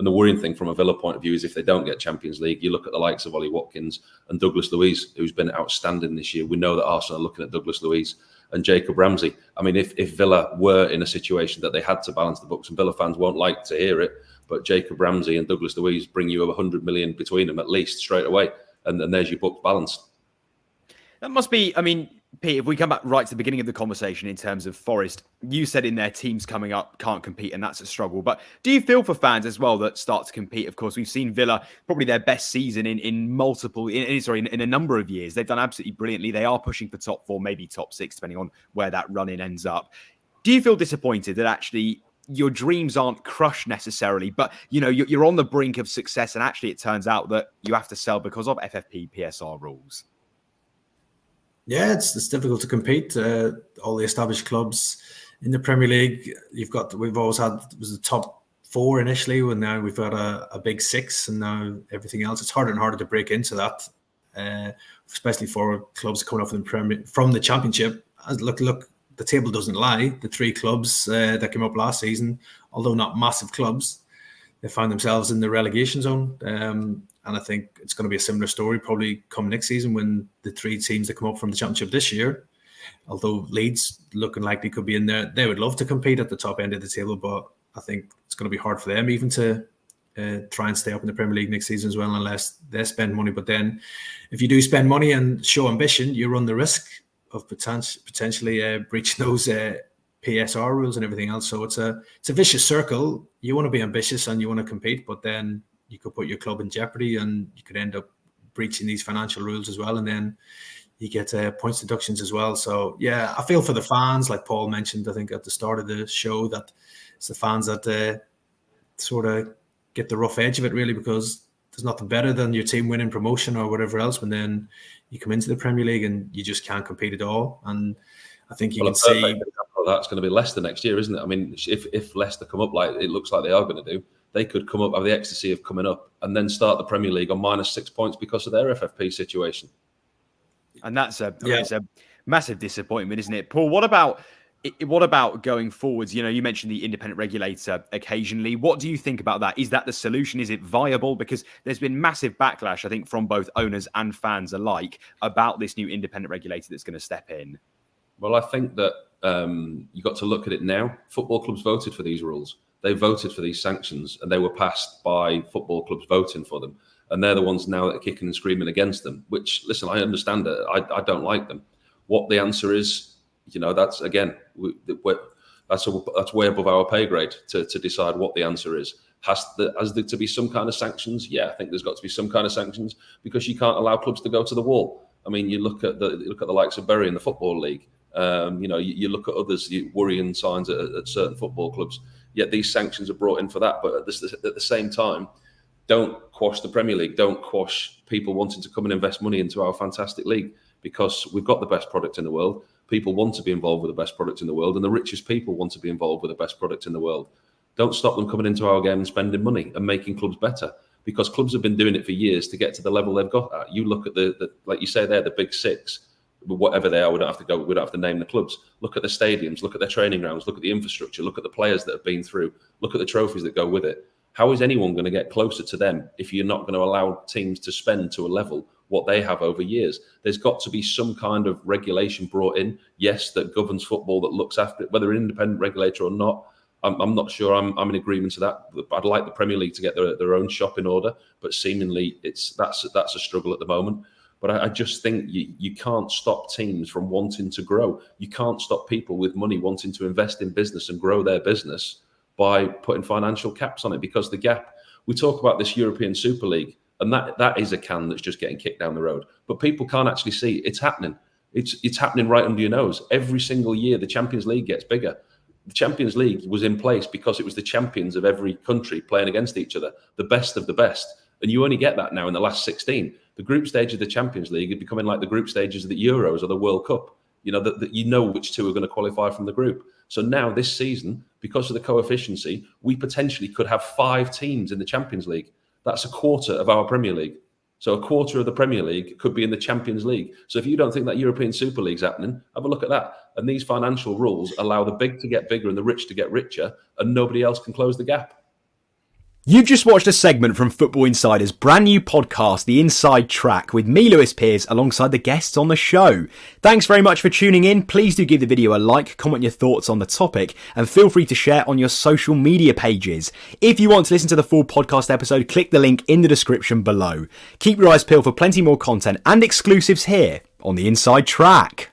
And the worrying thing from a Villa point of view is if they don't get Champions League, you look at the likes of Ollie Watkins and Douglas Luiz, who's been outstanding this year. We know that Arsenal are looking at Douglas Luiz and Jacob Ramsey. I mean, if Villa were in a situation that they had to balance the books, and Villa fans won't like to hear it, but Jacob Ramsey and Douglas Luiz bring you 100 million between them at least straight away. And then there's your book balanced. That must be, I mean, Pete, if we come back right to the beginning of the conversation in terms of Forest, you said in their teams coming up can't compete, and that's a struggle. But do you feel for fans as well that start to compete? Of course, we've seen Villa probably their best season in a number of years. They've done absolutely brilliantly. They are pushing for top 4, maybe top 6, depending on where that run-in ends up. Do you feel disappointed that actually your dreams aren't crushed necessarily, but you're on the brink of success, and actually it turns out that you have to sell because of FFP PSR rules? Yeah, it's difficult to compete. All the established clubs in the Premier League, we've always had, it was the top 4 initially, and now we've got a big 6, and now everything else. It's harder and harder to break into that, especially for clubs coming off from the Championship. Look, the table doesn't lie. The 3 clubs that came up last season, although not massive clubs, they found themselves in the relegation zone. And I think it's going to be a similar story probably come next season when the 3 teams that come up from the Championship this year, although Leeds looking like they could be in there, they would love to compete at the top end of the table, but I think it's going to be hard for them even to try and stay up in the Premier League next season as well, unless they spend money. But then if you do spend money and show ambition, you run the risk of potentially breaching those PSR rules and everything else. So it's a vicious circle. You want to be ambitious and you want to compete, but then you could put your club in jeopardy, and you could end up breaching these financial rules as well. And then you get points deductions as well. So, yeah, I feel for the fans, like Paul mentioned, I think at the start of the show, that it's the fans that sort of get the rough edge of it, really, because there's nothing better than your team winning promotion or whatever else when then you come into the Premier League and you just can't compete at all. And I think you can see that's going to be Leicester next year, isn't it? I mean, if Leicester come up like it looks like they are going to do, they could come up, have the ecstasy of coming up and then start the Premier League on -6 points because of their FFP situation. And it's a massive disappointment, isn't it? Paul, what about going forwards? You mentioned the independent regulator occasionally. What do you think about that? Is that the solution? Is it viable? Because there's been massive backlash, I think, from both owners and fans alike about this new independent regulator that's going to step in. Well, I think that you got to look at it now. Football clubs voted for these rules. They voted for these sanctions, and they were passed by football clubs voting for them. And they're the ones now that are kicking and screaming against them, which, listen, I understand it. I don't like them. What the answer is, that's, again, that's way above our pay grade to decide what the answer is. Has there to be some kind of sanctions? Yeah, I think there's got to be some kind of sanctions, because you can't allow clubs to go to the wall. I mean, you look at the likes of Bury in the Football League. You look at others, worrying signs at certain football clubs. Yet these sanctions are brought in for that. But at the same time, don't quash the Premier League. Don't quash people wanting to come and invest money into our fantastic league, because we've got the best product in the world. People want to be involved with the best product in the world, and the richest people want to be involved with the best product in the world. Don't stop them coming into our game and spending money and making clubs better, because clubs have been doing it for years to get to the level they've got at. You look at the like you say there, the big 6. Whatever they are, we don't have to name the clubs. Look at the stadiums, look at their training grounds, look at the infrastructure, look at the players that have been through, look at the trophies that go with it. How is anyone going to get closer to them if you're not going to allow teams to spend to a level what they have over years? There's got to be some kind of regulation brought in, yes, that governs football, that looks after it, whether an independent regulator or not. I'm not sure I'm in agreement to that. I'd like the Premier League to get their own shop in order, but seemingly that's a struggle at the moment. But I just think you can't stop teams from wanting to grow. You can't stop people with money wanting to invest in business and grow their business by putting financial caps on it, because the gap, we talk about this European Super League, and that is a can that's just getting kicked down the road. But people can't actually see it's happening. It's happening right under your nose. Every single year, the Champions League gets bigger. The Champions League was in place because it was the champions of every country playing against each other, the best of the best. And you only get that now in the last 16. The group stage of the Champions League is becoming like the group stages of the Euros or the World Cup. Which 2 are going to qualify from the group. So now this season, because of the coefficiency, we potentially could have 5 teams in the Champions League. That's a quarter of our Premier League. So a quarter of the Premier League could be in the Champions League. So if you don't think that European Super League's happening, have a look at that. And these financial rules allow the big to get bigger and the rich to get richer, and nobody else can close the gap. You've just watched a segment from Football Insider's brand new podcast, The Inside Track, with me, Lewis Pearce, alongside the guests on the show. Thanks very much for tuning in. Please do give the video a like, comment your thoughts on the topic, and feel free to share on your social media pages. If you want to listen to the full podcast episode, click the link in the description below. Keep your eyes peeled for plenty more content and exclusives here on The Inside Track.